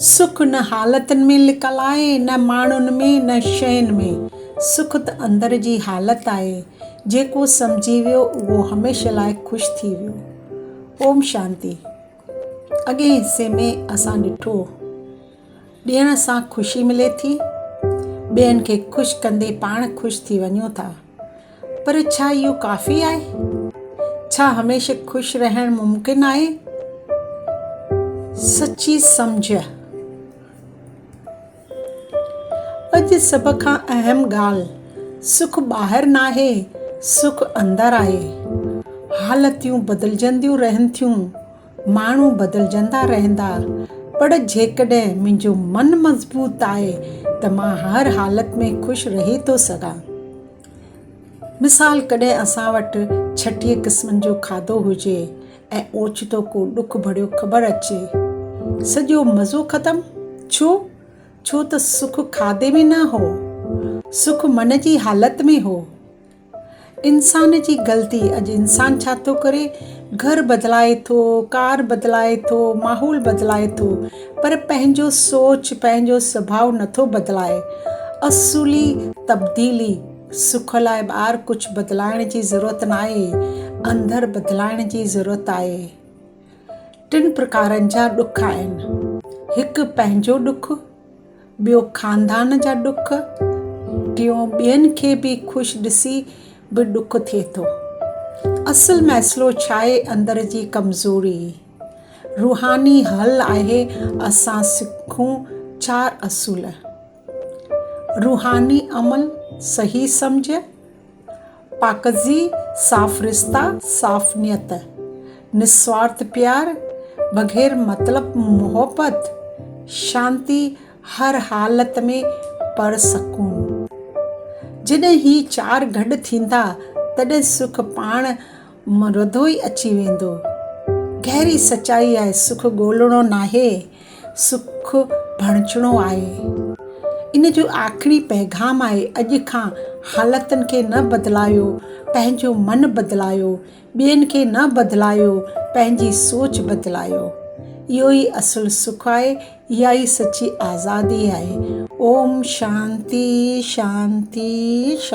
सुख न हालतुनि में लिकल आहे, न माण्हुनि में न शयुनि में। सुख त अंदर जी हालत आहे। जेको सम्झी वियो उहो हमेशह लाइ ख़ुशि थी वियो। ओम शांति। अॻे हिसे में असां ॾिठो ॾियण सां ख़ुशी मिले थी, ॿियनि खे ख़ुशि कंदे पाण ख़ुशि थी वञूं था। पर छा इहो काफ़ी आहे? छा हमेशह ख़ुशि रहणु मुमकिन आहे? सची सम्झ। अॼु सभ खां अहम ॻाल्हि, सुख ॿाहिरि न आहे, सुख अंदरि आहे। हालतियूं बदिलजंदियूं रहनि थियूं, माण्हू बदिलजंदा रहंदा, पर जेकॾहिं मुंहिंजो मन मज़बूत आहे त मां हर हालति में ख़ुशि रही थो सघां। मिसाल, कॾहिं असां वटि 36 क़िस्मनि जो खाधो हुजे ऐं ओचितो को ॾुख भरियो ख़बर अचे, सॼो मज़ो ख़तमु। छो त सुख खाधे में न हो, सुख मन जी हालति में हो। इंसान जी ग़लती। अॼु इंसान छा थो करे? घर बदिलाए थो, कार बदिलाए थो, माहौल बदिलाए थो, पर पंहिंजो सोच, पंहिंजो सुभाउ नथो बदिलाए। असुली तब्दीली सुख लाइ ॿाहिरि कुझु बदिलाइण जी ज़रूरत न आहे, अंदरि बदिलाइण जी ज़रूरत आहे। 3 प्रकारनि जा ॾुख आहिनि। हिकु पंहिंजो ॾुख, ॿियो ख़ानदान जा ॾुख, टियों ॿियनि खे बि ख़ुशि ॾिसी बि ॾुख थिए थो। असुल मसइलो छा आहे? अंदर जी कमज़ोरी। रूहानी हल आहे असां सिखूं 4 असूल। रूहानी अमल, सही सम्झ, पाकज़ी, साफ़ रिश्ता, साफ़ नियत, निस्वार्थ प्यार, बग़ैर मतलब मोहब्बत, शांति हर हालत में पर सकून। जॾहिं ही 4 गॾु थींदा तॾहिं सुख पाण मरदो ई अची वेंदो। गहरी सचाई आहे, सुख ॻोल्हणो नाहे, सुख बणिजणो आहे। इन जो आख़िरी पैगाम आहे, अॼु खां हालतुनि खे न बदिलायो, पंहिंजो मन बदिलायो, ॿियनि खे न बदिलायो, पंहिंजी सोच बदिलायो। इहो ई असुल सुख आहे, इहा ई सची आज़ादी आहे। ओम शांति शांति शांति।